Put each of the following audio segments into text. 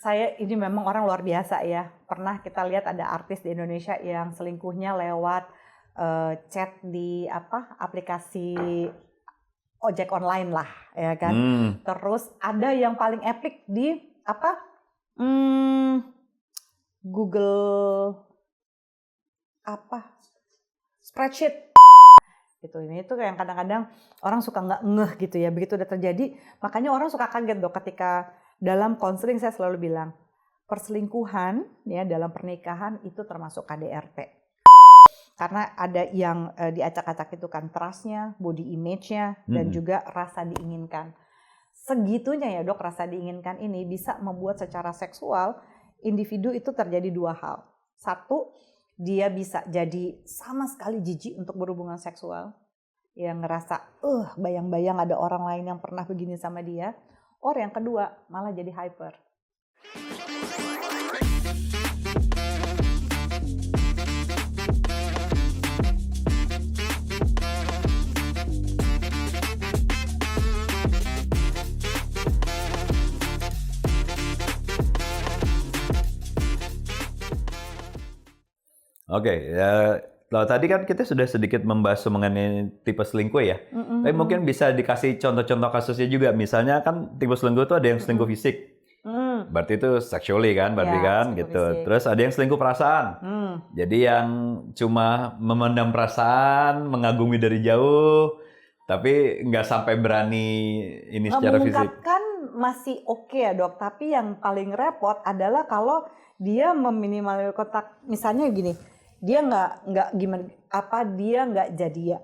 Saya ini memang orang luar biasa ya. Pernah kita lihat ada artis di Indonesia yang selingkuhnya lewat chat di aplikasi ojek online lah, ya kan. Terus ada yang paling epic di Google spreadsheet. Gitu. Ini tuh yang kadang-kadang orang suka nggak ngeh gitu ya. Begitu udah terjadi, makanya orang suka kaget dok ketika dalam konseling saya selalu bilang perselingkuhan ya dalam pernikahan itu termasuk KDRT. Karena ada yang diacak-acak itu kan trust-nya, body image-nya, dan juga rasa diinginkan. Segitunya ya dok, rasa diinginkan ini bisa membuat secara seksual individu itu terjadi dua hal. Satu, dia bisa jadi sama sekali jijik untuk berhubungan seksual. Yang ngerasa, bayang-bayang ada orang lain yang pernah begini sama dia. Or yang kedua, malah jadi hyper. Oke, kalau tadi kan kita sudah sedikit membahas mengenai tipe selingkuh ya. Tapi mungkin bisa dikasih contoh-contoh kasusnya juga. Misalnya kan tipe selingkuh itu ada yang selingkuh fisik. Berarti itu sexually kan, berarti Ya, kan selingkuh gitu. fisik. Terus ada yang selingkuh perasaan. Jadi yang cuma memendam perasaan, mengagumi dari jauh, tapi nggak sampai berani ini secara fisik. Mengungkapkan masih oke ya dok, tapi yang paling repot adalah kalau dia meminimalkan kontak. Misalnya gini, dia nggak gimana, dia nggak jadi ya,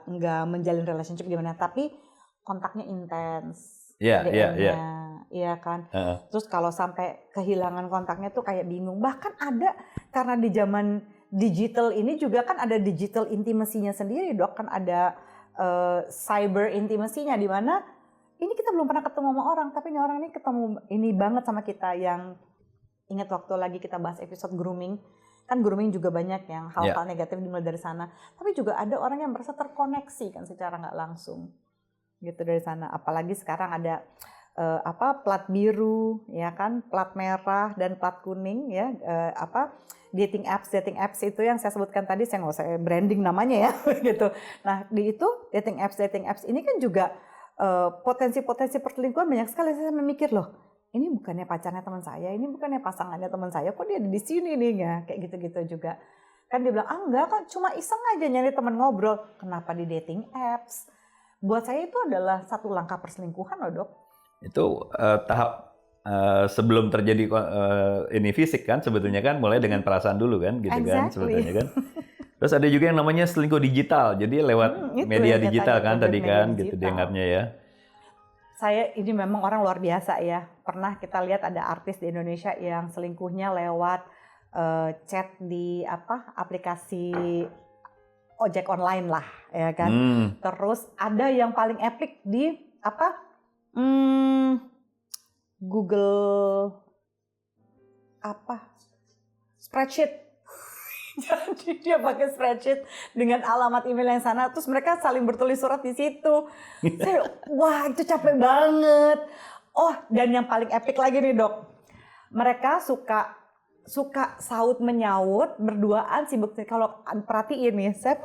nggak menjalin relationship gimana, tapi kontaknya intens. Iya. Iya kan. Terus kalau sampai kehilangan kontaknya tuh kayak bingung. Bahkan ada, karena di zaman digital ini juga kan ada digital intimacy-nya sendiri dok. Kan ada cyber intimacy-nya, di mana ini kita belum pernah ketemu sama orang, tapi ini orang ini ketemu ini banget sama kita. Yang ingat waktu lagi kita bahas episode grooming, kan grooming juga banyak yang hal-hal negatif dimulai dari sana. Tapi juga ada orang yang merasa terkoneksi kan secara nggak langsung gitu dari sana. Apalagi sekarang ada plat biru ya kan, plat merah dan plat kuning ya, dating apps itu yang saya sebutkan tadi, saya nggak usah branding namanya ya gitu. Nah di itu dating apps ini kan juga potensi perselingkuhan banyak sekali. Saya memikir loh, ini bukannya pacarnya teman saya, ini bukannya pasangannya teman saya, kok dia ada di sini nih ya, kayak gitu-gitu juga. Kan dia bilang, enggak kan cuma iseng aja nyari teman ngobrol. Kenapa di dating apps? Buat saya itu adalah satu langkah perselingkuhan loh dok. Itu tahap sebelum terjadi ini fisik kan sebetulnya kan, mulai dengan perasaan dulu kan gitu kan sebetulnya kan. Terus ada juga yang namanya selingkuh digital, jadi lewat media digital kan tadi kan gitu dianggapnya ya. Saya ini memang orang luar biasa ya. Pernah kita lihat ada artis di Indonesia yang selingkuhnya lewat chat di aplikasi ojek online lah, ya kan. Terus ada yang paling epic di Google spreadsheet. Jadi dia pakai spreadsheet dengan alamat email yang sana, terus mereka saling bertulis surat di situ. Saya, wah itu capek banget. Oh, dan yang paling epic lagi nih dok, mereka suka saut menyaut berduaan sibuk. Kalau perhatiin nih, saya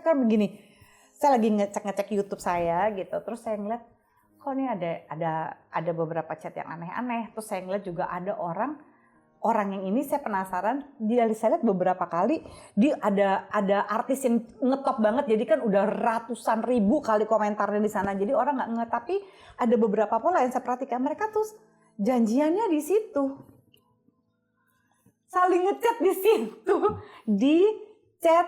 kan begini, saya lagi ngecek YouTube saya gitu, terus saya ngeliat kok ini ada beberapa chat yang aneh-aneh. Terus saya ngeliat juga ada orang yang ini saya penasaran, saya lihat beberapa kali dia ada artis yang ngetop banget, jadi kan udah ratusan ribu kali komentarnya di sana, jadi orang nggak nge. Tapi ada beberapa pola yang saya perhatikan, mereka tuh janjiannya di situ, saling ngechat di situ, di chat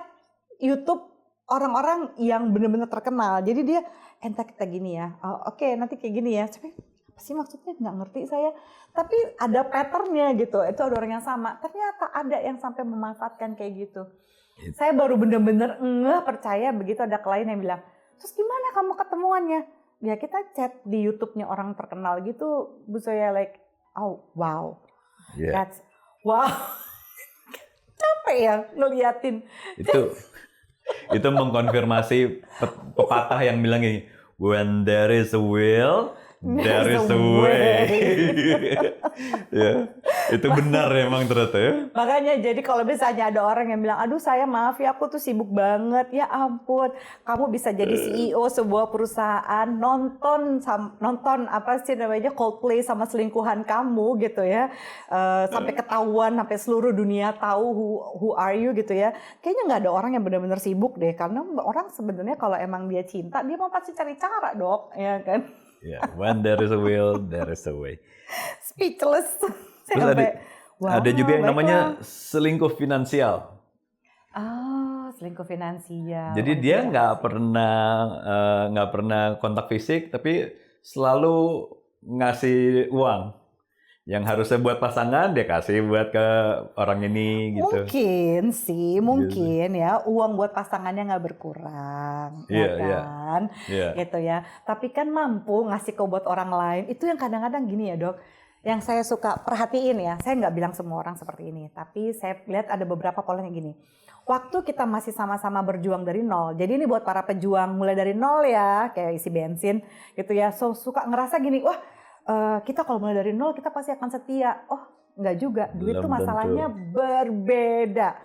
YouTube orang-orang yang benar-benar terkenal. Jadi dia entah kita gini ya, oke, nanti kayak gini ya. Tapi apa sih maksudnya, nggak ngerti saya. Tapi ada patternnya gitu, itu ada orang yang sama. Ternyata ada yang sampai memanfaatkan kayak gitu. Saya baru bener-bener percaya begitu ada klien yang bilang, terus gimana kamu ketemuannya? Ya kita chat di YouTube-nya orang terkenal gitu. Bu saya like, oh wow, that's wow. Capek ya ngeliatin. Itu mengkonfirmasi pepatah yang bilang gini, when there is a will, there is a way. Ya, itu benar emang ternyata ya. Makanya jadi kalau misalnya ada orang yang bilang, aduh saya maaf ya aku tuh sibuk banget, ya ampun, kamu bisa jadi CEO sebuah perusahaan, nonton apa sih namanya Coldplay sama selingkuhan kamu gitu ya, sampai ketahuan, sampai seluruh dunia tahu who are you gitu ya. Kayaknya nggak ada orang yang benar-benar sibuk deh, karena orang sebenarnya kalau emang dia cinta, dia mau pasti cari cara dok, ya kan? Ya, when there is a will, there is a way. Speechless. Terus ada juga yang namanya selingkuh finansial. Selingkuh finansial. Jadi dia nggak pernah kontak fisik, tapi selalu ngasih uang. Yang harusnya buat pasangan dia kasih buat ke orang ini gitu. Mungkin ya uang buat pasangannya nggak berkurang, ya kan? Gitu ya. Tapi kan mampu ngasih ke buat orang lain. Itu yang kadang-kadang gini ya dok. Yang saya suka perhatiin ya, saya nggak bilang semua orang seperti ini, tapi saya lihat ada beberapa pola yang gini. Waktu kita masih sama-sama berjuang dari nol, jadi ini buat para pejuang mulai dari nol ya, kayak isi bensin gitu ya, so suka ngerasa gini, wah kita kalau mulai dari nol kita pasti akan setia. Oh nggak juga, duit itu masalahnya berbeda.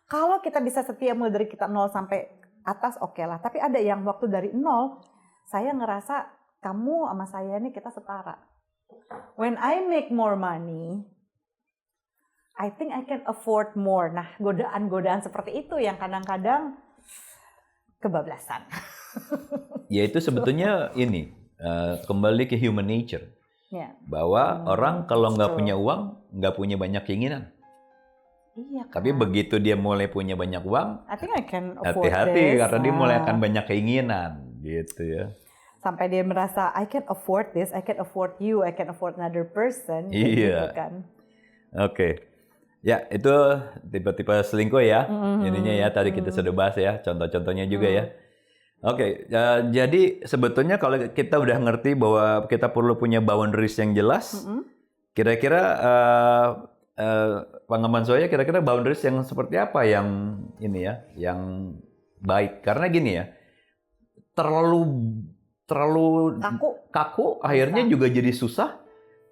Kalau kita bisa setia mulai dari kita nol sampai atas oke lah, tapi ada yang waktu dari nol, saya ngerasa kamu sama saya ini kita setara. When I make more money, I think I can afford more. Nah, godaan-godaan seperti itu yang kadang-kadang kebablasan. Ya itu sebetulnya ini kembali ke human nature. Bahwa orang kalau nggak punya uang, nggak punya banyak keinginan. Iya kan? Tapi begitu dia mulai punya banyak uang, I think I can afford hati-hati karena dia mulai akan banyak keinginan, gitu ya. Sampai dia merasa I can afford this, I can afford you, I can afford another person. Iya. Gitu kan. Oke. Ya, itu tipe-tipe selingkuh ya. Ininya ya, tadi kita sudah bahas ya, contoh-contohnya juga ya. Oke, jadi sebetulnya kalau kita udah ngerti bahwa kita perlu punya boundaries yang jelas, kira-kira pengalaman saya kira-kira boundaries yang seperti apa yang ini ya, yang baik. Karena gini ya, terlalu kaku akhirnya juga jadi susah,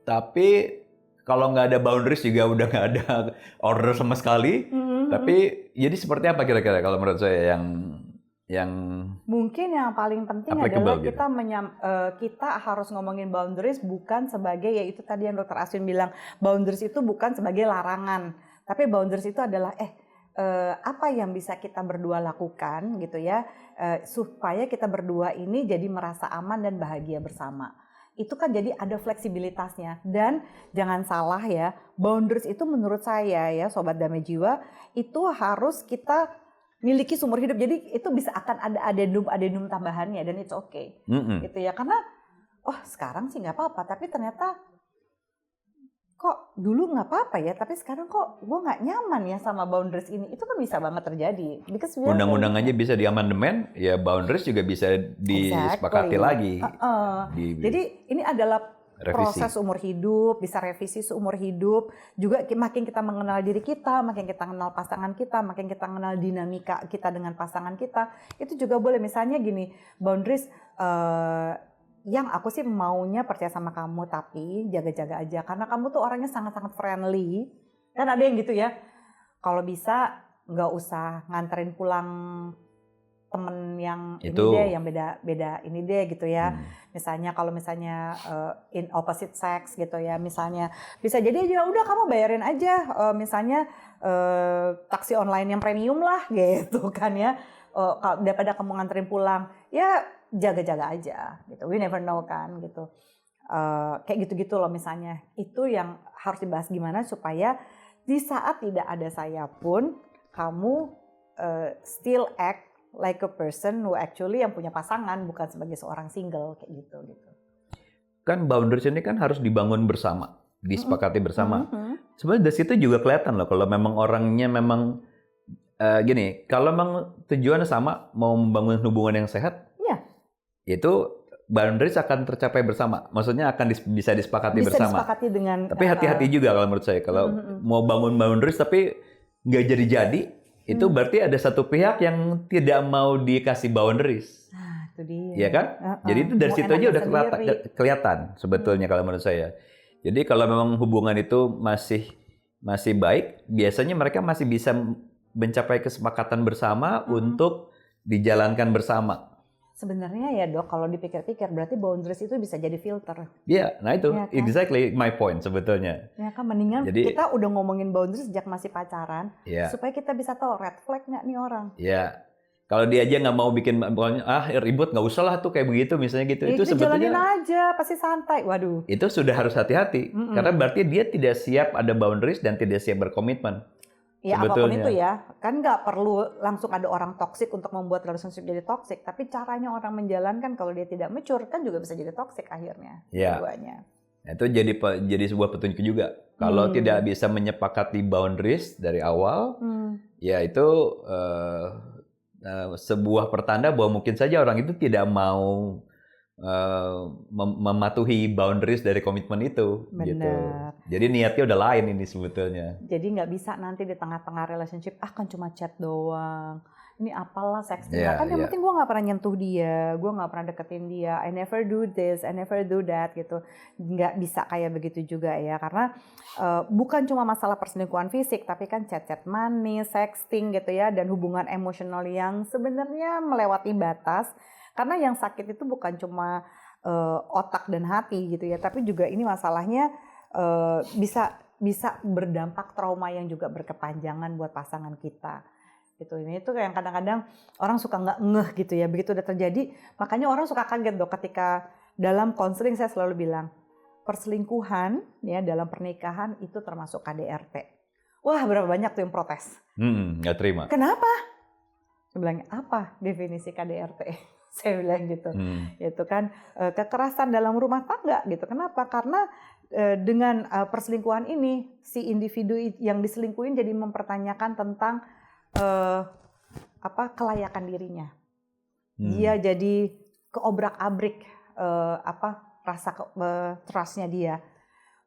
tapi kalau nggak ada boundaries juga udah nggak ada order sama sekali. Tapi jadi seperti apa kira-kira kalau menurut saya yang mungkin yang paling penting adalah kita harus ngomongin boundaries bukan sebagai, yaitu tadi yang Dr. Aswin bilang, boundaries itu bukan sebagai larangan, tapi boundaries itu adalah apa yang bisa kita berdua lakukan gitu ya, supaya kita berdua ini jadi merasa aman dan bahagia bersama. Itu kan jadi ada fleksibilitasnya. Dan jangan salah ya, boundaries itu menurut saya ya Sobat Damai Jiwa, itu harus kita miliki seumur hidup. Jadi itu bisa akan ada adendum tambahannya dan it's okay. Gitu ya, karena sekarang sih nggak apa-apa, tapi ternyata kok dulu nggak apa-apa ya, tapi sekarang kok gue nggak nyaman ya sama boundaries ini. Itu kan bisa banget terjadi. Undang-undang aja bisa diamandemen, ya boundaries juga bisa disepakati lagi. Jadi ini adalah proses umur hidup, bisa revisi seumur hidup. Juga makin kita mengenal diri kita, makin kita mengenal pasangan kita, makin kita mengenal dinamika kita dengan pasangan kita. Itu juga boleh, misalnya gini, boundaries, yang aku sih maunya percaya sama kamu, tapi jaga-jaga aja. Karena kamu tuh orangnya sangat-sangat friendly. Kan ada yang gitu ya, kalau bisa nggak usah nganterin pulang temen yang ini deh, yang beda ini deh gitu ya. Misalnya kalau misalnya in opposite sex gitu ya, misalnya bisa jadi aja udah kamu bayarin aja, misalnya taksi online yang premium lah gitu kan ya, daripada kamu nganterin pulang, ya jaga-jaga aja gitu. We never know kan gitu. Kayak gitu-gitu loh misalnya. Itu yang harus dibahas, gimana supaya di saat tidak ada saya pun kamu still act like a person who actually yang punya pasangan, bukan sebagai seorang single kayak gitu. Kan boundaries ini kan harus dibangun bersama, disepakati bersama. Sebenarnya dari situ juga kelihatan loh kalau memang orangnya memang gini, kalau memang tujuannya sama, mau membangun hubungan yang sehat, itu boundaries akan tercapai bersama. Maksudnya akan bisa disepakati bersama. Disepakati dengan. Tapi hati-hati juga kalau menurut saya. Kalau mau bangun boundaries tapi nggak jadi-jadi, itu berarti ada satu pihak yang tidak mau dikasih boundaries. Itu dia. Iya kan? Jadi itu dari situ aja udah kelihatan sebetulnya kalau menurut saya. Jadi kalau memang hubungan itu masih baik, biasanya mereka masih bisa mencapai kesepakatan bersama untuk dijalankan bersama. Sebenarnya ya dok, kalau dipikir-pikir berarti boundaries itu bisa jadi filter. Iya, nah itu Ya kan? exactly my point sebetulnya. Ya kan, mendingan kita udah ngomongin boundaries sejak masih pacaran, supaya kita bisa tahu red flag nggak nih orang. Iya, kalau dia aja nggak mau bikin ribut, nggak usah lah tuh kayak begitu misalnya gitu. Itu sebetulnya jalanin aja, pasti santai. Waduh. Itu sudah harus hati-hati, karena berarti dia tidak siap ada boundaries dan tidak siap berkomitmen. Ya apapun itu ya, kan nggak perlu langsung ada orang toksik untuk membuat relationship jadi toksik, tapi caranya orang menjalankan kalau dia tidak mature kan juga bisa jadi toksik akhirnya. Ya. Itu jadi sebuah petunjuk juga. Kalau tidak bisa menyepakati boundaries dari awal, ya itu sebuah pertanda bahwa mungkin saja orang itu tidak mau mematuhi boundaries dari komitmen itu. Benar. Gitu. Jadi niatnya udah lain ini sebetulnya. Jadi nggak bisa nanti di tengah-tengah relationship, kan cuma chat doang. Ini apalah sexting. Kan yang penting gue nggak pernah nyentuh dia, gue nggak pernah deketin dia. I never do this, I never do that gitu. Nggak bisa kayak begitu juga ya. Karena bukan cuma masalah perselingkuhan fisik, tapi kan chat-chat manis, sexting gitu ya. Dan hubungan emosional yang sebenarnya melewati batas. Karena yang sakit itu bukan cuma otak dan hati gitu ya, tapi juga ini masalahnya bisa berdampak trauma yang juga berkepanjangan buat pasangan kita. Gitu. Ini itu yang kadang-kadang orang suka nggak ngeh gitu ya, begitu udah terjadi, makanya orang suka kaget dok ketika dalam konseling saya selalu bilang perselingkuhan ya dalam pernikahan itu termasuk KDRT. Wah berapa banyak tuh yang protes. Nggak terima. Kenapa? Saya bilang apa definisi KDRT? Saya bilang gitu, itu kan kekerasan dalam rumah tangga gitu. Kenapa? Karena dengan perselingkuhan ini si individu yang diselingkuhin jadi mempertanyakan tentang kelayakan dirinya. Dia jadi keobrak-abrik rasa trustnya dia,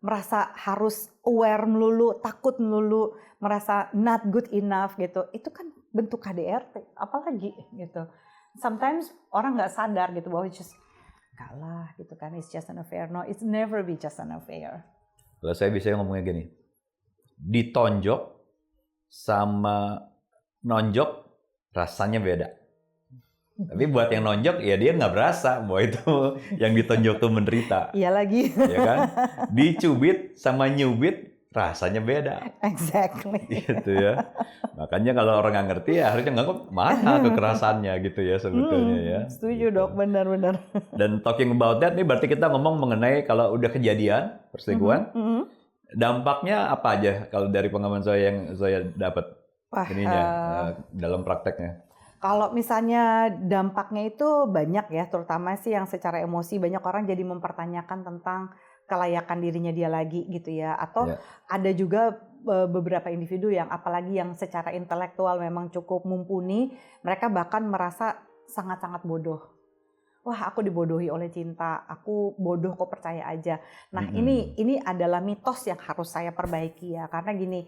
merasa harus aware melulu, takut melulu, merasa not good enough gitu. Itu kan bentuk KDRT, apalagi gitu. Sometimes orang nggak sadar gitu bahwa enggak lah gitu kan, it's just an affair. No, it's never be just an affair. Kalau saya bisa ngomongnya gini, ditonjok sama nonjok rasanya beda. Tapi buat yang nonjok ya dia nggak berasa bahwa itu yang ditonjok tuh menderita. Iya lagi. Ya kan? Dicubit sama nyubit rasanya beda. Exactly. Gitu ya. Makanya kalau orang nggak ngerti ya harusnya nggak mana kekerasannya gitu ya sebetulnya ya. Setuju dok, benar-benar. Dan talking about that nih berarti kita ngomong mengenai kalau udah kejadian perselingkuhan, dampaknya apa aja kalau dari pengalaman saya yang saya dapat dalam prakteknya? Kalau misalnya dampaknya itu banyak ya, terutama sih yang secara emosi banyak orang jadi mempertanyakan tentang kelayakan dirinya dia lagi gitu ya, atau ada juga beberapa individu yang apalagi yang secara intelektual memang cukup mumpuni, mereka bahkan merasa sangat-sangat bodoh. Wah, aku dibodohi oleh cinta, aku bodoh kok percaya aja. Nah, ini adalah mitos yang harus saya perbaiki ya, karena gini,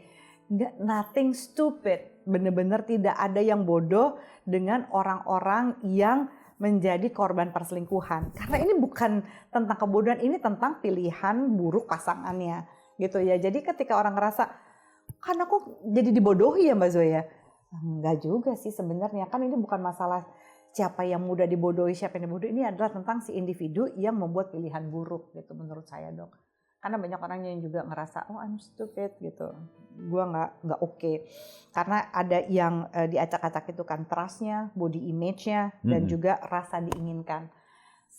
nothing stupid, benar-benar tidak ada yang bodoh dengan orang-orang yang menjadi korban perselingkuhan. Karena ini bukan tentang kebodohan, ini tentang pilihan buruk pasangannya gitu ya. Jadi ketika orang ngerasa, kan aku jadi dibodohi ya Mbak Zoya? Enggak juga sih sebenarnya, kan ini bukan masalah siapa yang mudah dibodohi, siapa yang dibodohi. Ini adalah tentang si individu yang membuat pilihan buruk gitu menurut saya dok. Karena banyak orang yang juga ngerasa, oh I'm stupid gitu, gue nggak oke. Karena ada yang diacak-acak itu kan trustnya, body image-nya, dan juga rasa diinginkan.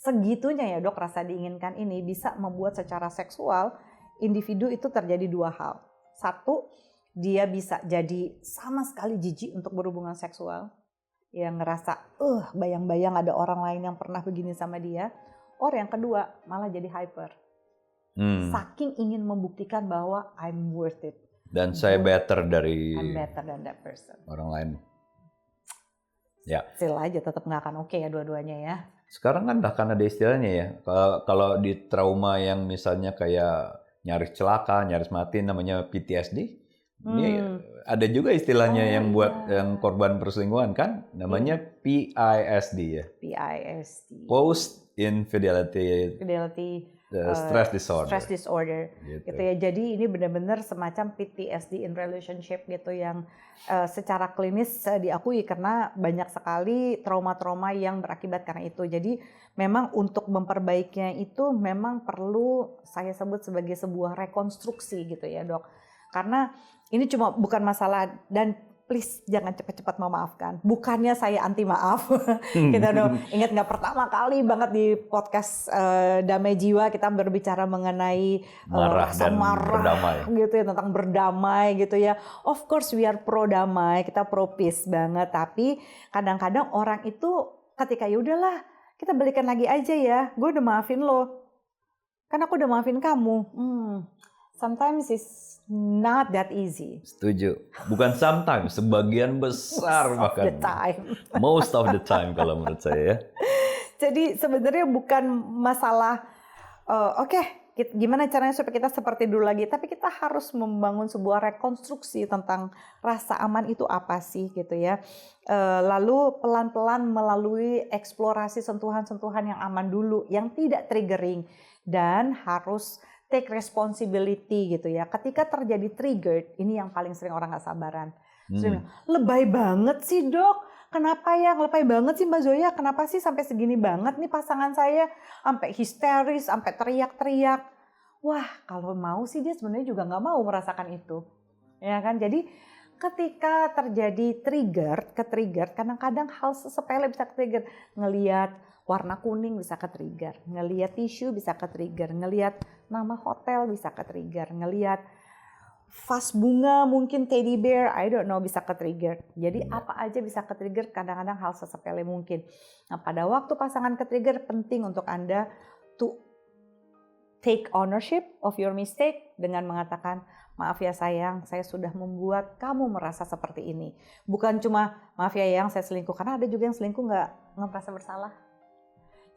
Segitunya ya dok, rasa diinginkan ini bisa membuat secara seksual individu itu terjadi dua hal. Satu, dia bisa jadi sama sekali jijik untuk berhubungan seksual, yang ngerasa, bayang-bayang ada orang lain yang pernah begini sama dia. Or yang kedua, malah jadi hyper. Saking ingin membuktikan bahwa I'm worth it. Dan saya better dari I'm better than that person. Orang lain. Ya. Still aja tetap nggak akan oke ya dua-duanya ya. Sekarang kan bahkan ada istilahnya ya. Kalau di trauma yang misalnya kayak nyaris celaka, nyaris mati namanya PTSD. Ini ada juga istilahnya yang buat yang korban perselingkuhan kan namanya PISD ya. PISD. Post Infidelity stress disorder. Stress disorder gitu ya. Jadi ini benar-benar semacam PTSD in relationship gitu yang secara klinis diakui karena banyak sekali trauma-trauma yang berakibat karena itu. Jadi memang untuk memperbaikinya itu memang perlu saya sebut sebagai sebuah rekonstruksi gitu ya, Dok. Karena ini cuma bukan masalah, dan please jangan cepat-cepat memaafkan. Bukannya saya anti maaf. Kita ingat nggak pertama kali banget di podcast Damai Jiwa kita berbicara mengenai rasa marah berdamai. Gitu ya, tentang berdamai gitu ya. Of course we are pro damai, kita pro peace banget. Tapi kadang-kadang orang itu ketika ya udahlah kita balikan lagi aja ya. Gue udah maafin lo. Kan aku udah maafin kamu. Sometimes it's not that easy. Setuju. Bukan sometimes, sebagian besar bahkan. Most of the time kalau menurut saya ya. Jadi sebenarnya bukan masalah gimana caranya supaya kita seperti dulu lagi, tapi kita harus membangun sebuah rekonstruksi tentang rasa aman itu apa sih gitu ya. Lalu pelan-pelan melalui eksplorasi sentuhan-sentuhan yang aman dulu, yang tidak triggering, dan harus take responsibility gitu ya. Ketika terjadi triggered, ini yang paling sering orang gak sabaran. Lebay banget sih, Dok. Kenapa ya lebay banget sih Mbak Zoya? Kenapa sih sampai segini banget nih pasangan saya? Sampai histeris, sampai teriak-teriak. Wah, kalau mau sih dia sebenarnya juga gak mau merasakan itu. Ya kan? Jadi ketika terjadi ke-trigger, kadang-kadang hal sepele bisa ke-trigger. Ngelihat warna kuning bisa ke-trigger, ngelihat tisu bisa ke-trigger, ngelihat nama hotel bisa ke-trigger, ngelihat vas bunga mungkin teddy bear, I don't know, bisa ke-trigger. Jadi apa aja bisa ke-trigger, kadang-kadang hal sesepele mungkin. Nah, pada waktu pasangan ke-trigger penting untuk Anda to take ownership of your mistake dengan mengatakan, maaf ya sayang, saya sudah membuat kamu merasa seperti ini. Bukan cuma maaf ya yang saya selingkuh, karena ada juga yang selingkuh nggak merasa bersalah.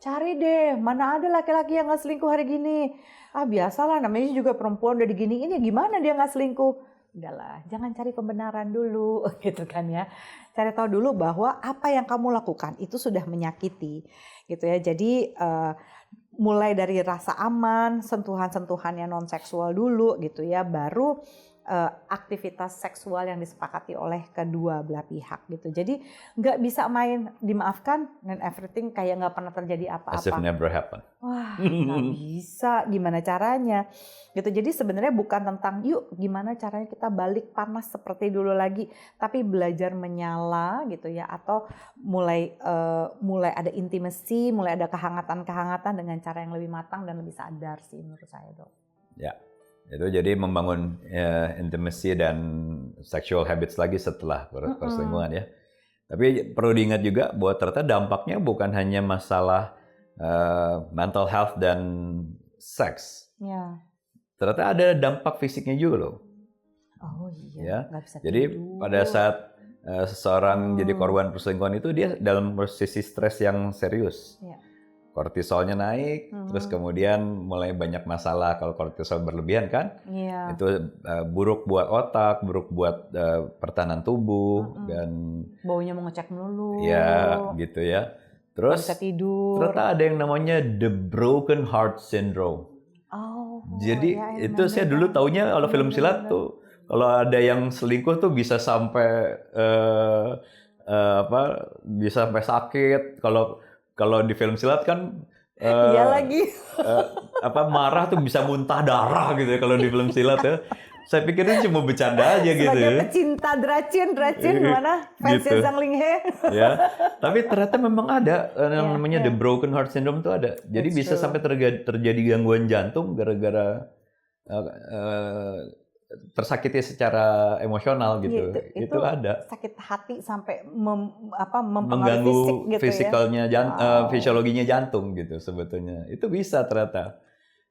Cari deh, mana ada laki-laki yang gak selingkuh hari gini. Biasalah, namanya juga perempuan udah diginiin ya gimana dia gak selingkuh. Udahlah, jangan cari pembenaran dulu gitu kan ya. Cari tahu dulu bahwa apa yang kamu lakukan itu sudah menyakiti gitu ya. Jadi mulai dari rasa aman, sentuhan-sentuhan yang non-seksual dulu gitu ya, baru aktivitas seksual yang disepakati oleh kedua belah pihak gitu. Jadi nggak bisa main dimaafkan dan everything kayak nggak pernah terjadi apa-apa. As if never happened. Wah, nggak bisa. Gimana caranya? Gitu. Jadi sebenarnya bukan tentang yuk gimana caranya kita balik panas seperti dulu lagi, tapi belajar menyala gitu ya, atau mulai ada intimacy, mulai ada kehangatan-kehangatan dengan cara yang lebih matang dan lebih sadar sih menurut saya, Dok. Ya. Itu jadi membangun intimacy dan sexual habits lagi setelah perselingkuhan ya. Tapi perlu diingat juga bahwa ternyata dampaknya bukan hanya masalah mental health dan seks. Ya. Ternyata ada dampak fisiknya juga loh. Oh iya. Ya. Gak bisa jadi tidur. pada saat seseorang jadi korban perselingkuhan itu dia dalam posisi stres yang serius. Ya. Kortisolnya naik, terus kemudian mulai banyak masalah kalau kortisol berlebihan kan, itu buruk buat otak, buruk buat pertahanan tubuh, dan baunya mau ngecek melulu. Ya, gitu ya. Terus bisa tidur. Ternyata ada yang namanya the broken heart syndrome. Jadi ya, itu saya dulu taunya kalau film silat tuh, kalau ada yang selingkuh tuh bisa sampai bisa sampai sakit. Kalau di film silat kan iya lagi. Marah tuh bisa muntah darah gitu ya kalau di film silat ya. Saya pikir itu cuma bercanda aja gitu ya. Sebagai pecinta Dracin mana fansnya gitu. Zhang Linghe. Ya, tapi ternyata memang ada yang namanya the broken heart syndrome tuh ada. Jadi bisa sampai terjadi gangguan jantung gara-gara tersakiti secara emosional gitu. Itu ada. Sakit hati sampai mengganggu fisikalnya fisiologinya jantung gitu sebetulnya. Itu bisa ternyata.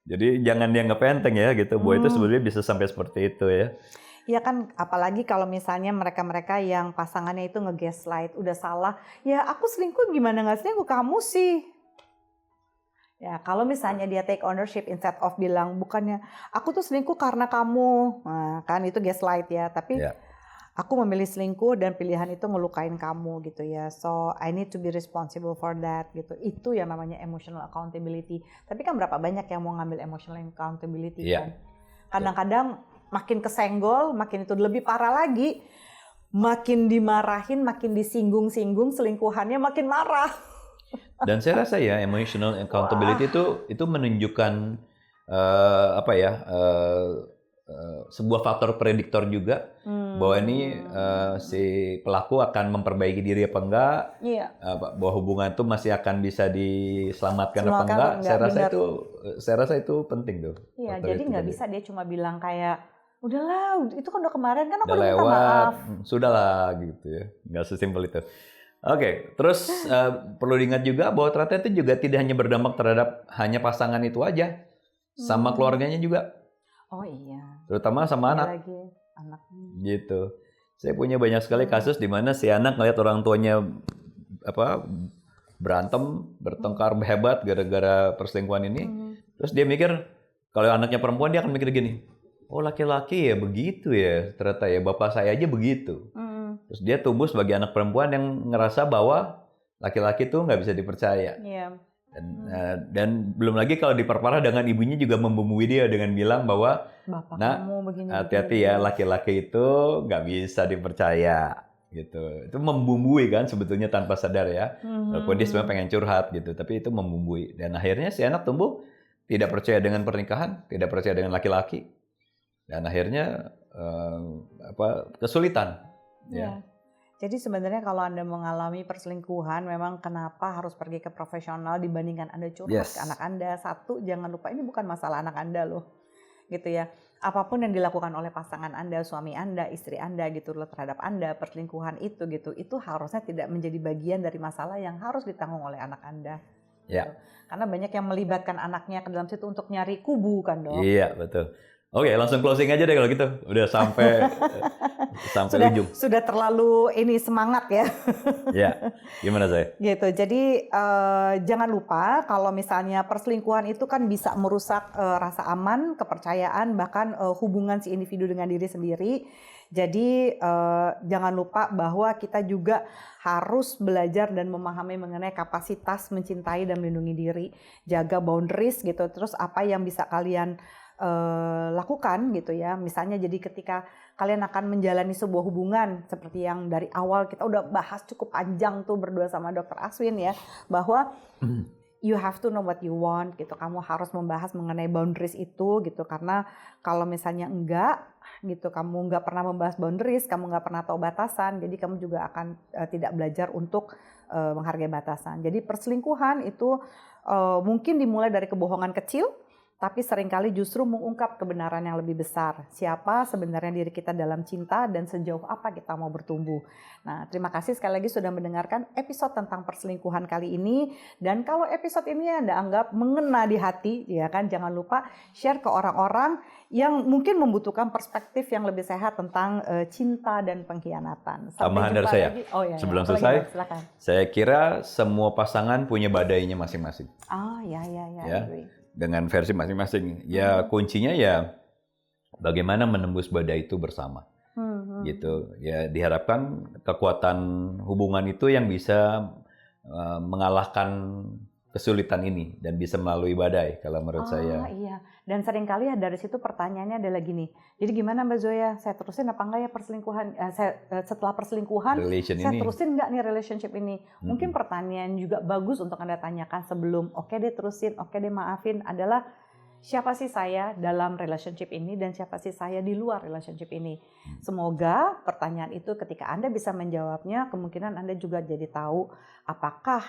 Jadi jangan dianggap enteng ya gitu. Bahwa itu sebenarnya bisa sampai seperti itu ya. Ya kan, apalagi kalau misalnya mereka-mereka yang pasangannya itu nge-gaslight, udah salah. Ya aku selingkuh gimana nggak selingkuh, kamu sih. Ya, kalau misalnya dia take ownership instead of bilang bukannya aku tuh selingkuh karena kamu, nah, kan itu gaslight ya. Tapi aku memilih selingkuh dan pilihan itu ngelukain kamu gitu ya. So I need to be responsible for that gitu. Itu yang namanya emotional accountability. Tapi kan berapa banyak yang mau ngambil emotional accountability kan? Kadang-kadang makin kesenggol, makin itu lebih parah lagi. Makin dimarahin, makin disinggung-singgung, selingkuhannya makin marah. Dan saya rasa ya emotional accountability itu menunjukkan sebuah faktor prediktor juga bahwa ini si pelaku akan memperbaiki diri apa enggak, bahwa hubungan itu masih akan bisa diselamatkan apa enggak. Saya rasa itu penting tuh. Iya, jadi nggak bisa dia cuma bilang kayak udahlah, itu kan udah kemarin kan aku udah minta lewat, maaf. Sudahlah gitu ya, nggak sesimpel itu. Oke, terus perlu diingat juga bahwa ternyata itu juga tidak hanya berdampak terhadap hanya pasangan itu aja, sama keluarganya juga. Oh iya. Terutama sama anak. Gitu. Saya punya banyak sekali kasus di mana si anak ngeliat orang tuanya berantem, bertengkar hebat gara-gara perselingkuhan ini. Terus dia mikir kalau anaknya perempuan dia akan mikir gini, oh laki-laki ya begitu ya, ternyata ya bapak saya aja begitu. Terus dia tumbuh sebagai anak perempuan yang ngerasa bahwa laki-laki tuh nggak bisa dipercaya. Dan belum lagi kalau diperparah dengan ibunya juga membumbui dia dengan bilang bahwa hati-hati ya, laki-laki itu nggak bisa dipercaya gitu. Itu membumbui kan sebetulnya tanpa sadar ya. Walaupun dia sebenarnya pengen curhat gitu, tapi itu membumbui. Dan akhirnya si anak tumbuh tidak percaya dengan pernikahan, tidak percaya dengan laki-laki, dan akhirnya kesulitan. Ya. Jadi sebenarnya kalau Anda mengalami perselingkuhan, memang kenapa harus pergi ke profesional dibandingkan Anda curhat ke anak Anda. Satu, jangan lupa ini bukan masalah anak Anda loh, gitu ya. Apapun yang dilakukan oleh pasangan Anda, suami Anda, istri Anda gitu loh terhadap Anda, perselingkuhan itu gitu, itu harusnya tidak menjadi bagian dari masalah yang harus ditanggung oleh anak Anda. Gitu. Karena banyak yang melibatkan anaknya ke dalam situ untuk nyari kubu kan dong. Iya betul. Oke, langsung closing aja deh kalau gitu. Udah sampai ujung. Sudah terlalu ini semangat ya. Ya, gimana saya? Gitu. Jadi jangan lupa kalau misalnya perselingkuhan itu kan bisa merusak rasa aman, kepercayaan, bahkan hubungan si individu dengan diri sendiri. Jadi jangan lupa bahwa kita juga harus belajar dan memahami mengenai kapasitas mencintai dan melindungi diri, jaga boundaries gitu. Terus apa yang bisa kalian lakukan gitu ya. Misalnya jadi ketika kalian akan menjalani sebuah hubungan seperti yang dari awal kita udah bahas cukup panjang tuh berdua sama Dr. Aswin ya, bahwa you have to know what you want gitu. Kamu harus membahas mengenai boundaries itu gitu, karena kalau misalnya enggak gitu, kamu enggak pernah membahas boundaries, kamu enggak pernah tahu batasan, jadi kamu juga akan tidak belajar untuk menghargai batasan. Jadi perselingkuhan itu mungkin dimulai dari kebohongan kecil, tapi seringkali justru mengungkap kebenaran yang lebih besar. Siapa sebenarnya diri kita dalam cinta dan sejauh apa kita mau bertumbuh. Nah, terima kasih sekali lagi sudah mendengarkan episode tentang perselingkuhan kali ini. Dan kalau episode ini Anda anggap mengena di hati, ya kan, jangan lupa share ke orang-orang yang mungkin membutuhkan perspektif yang lebih sehat tentang cinta dan pengkhianatan. Tambahan dari saya, sebelum selesai, saya kira semua pasangan punya badainya masing-masing. Ya. Dengan versi masing-masing. Ya kuncinya ya bagaimana menembus badai itu bersama. Gitu. Ya diharapkan kekuatan hubungan itu yang bisa mengalahkan kesulitan ini dan bisa melalui badai kalau menurut saya. Iya. Dan seringkali ya dari situ pertanyaannya adalah gini. Jadi gimana Mbak Zoya? Saya terusin apa enggak ya perselingkuhan? Setelah perselingkuhan, saya terusin enggak nih relationship ini? Mungkin pertanyaan juga bagus untuk Anda tanyakan sebelum oke deh terusin, oke deh maafin, adalah siapa sih saya dalam relationship ini dan siapa sih saya di luar relationship ini? Semoga pertanyaan itu ketika Anda bisa menjawabnya, kemungkinan Anda juga jadi tahu apakah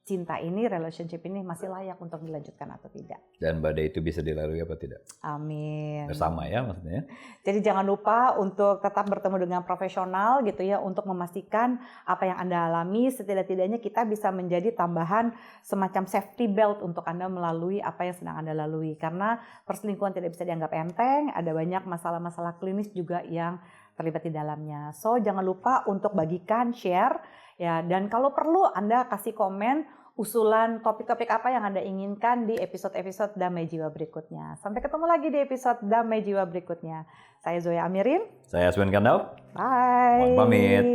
cinta ini, relationship ini masih layak untuk dilanjutkan atau tidak. Dan badai itu bisa dilalui apa tidak. Amin. Bersama ya maksudnya. Jadi jangan lupa untuk tetap bertemu dengan profesional gitu ya, untuk memastikan apa yang Anda alami, setidak-tidaknya kita bisa menjadi tambahan semacam safety belt untuk Anda melalui apa yang sedang Anda lalui. Karena perselingkuhan tidak bisa dianggap enteng, ada banyak masalah-masalah klinis juga yang terlibat di dalamnya. So jangan lupa untuk bagikan, share ya, dan kalau perlu Anda kasih komen usulan topik-topik apa yang Anda inginkan di episode-episode Damai Jiwa berikutnya. Sampai ketemu lagi di episode Damai Jiwa berikutnya. Saya Zoya Amirin. Saya Aswin Kandau. Bye. Mohon pamit.